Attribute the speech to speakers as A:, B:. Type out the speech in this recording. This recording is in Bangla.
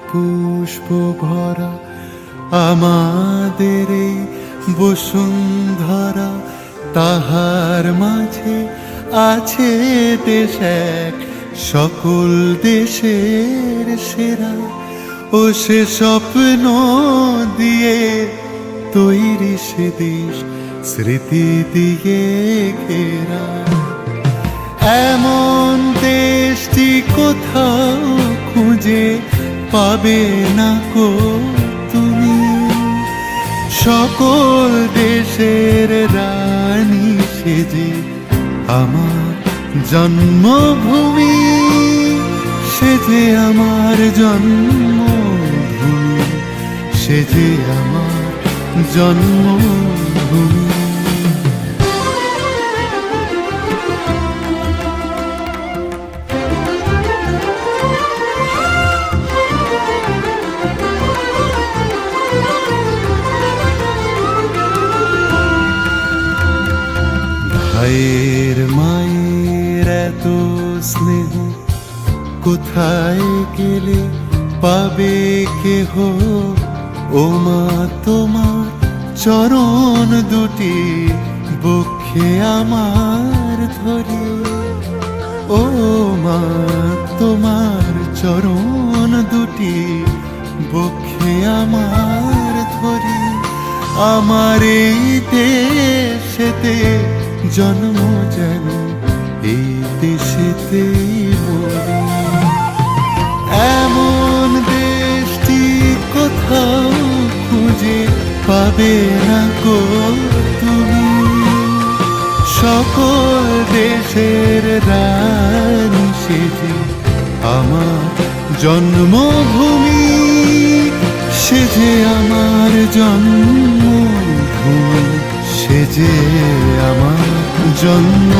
A: পুষ্প ভরা আমাদের এই বসুন্ধরা, তাহার মাঝে আছে দেশ এক সকল দেশের সেরা। ও সে স্বপ্ন দিয়ে তৈরি সে দেশ স্মৃতি দিয়ে ঘেরা। এমন দেশটি কোথাও খুঁজে পাবে না কো তুমি, সকল দেশের রানী সেজে আমার জন্মভূমি, সেজে আমার জন্মভূমি, সেজে আমার জন্মভূমি। ভাইয়ের মায়ের এত স্নেহ কোথায় গেলে পাবে কেহ, ও মা তোমার চরণ দুটি বক্ষে আমার ধরে। ও মা তোমার চরণ দুটি বক্ষে আমার ধরে। আমার এই দেশেতে জন্ম যেন এই দেশেতে মরি। এমন দেশটি কোথাও খুঁজে পাবে না গো তুমি, সকল দেশের রানী সেজে আমার জন্মভূমি, সেজে আমার জন্মভূমি, সেজে আমার জন্ম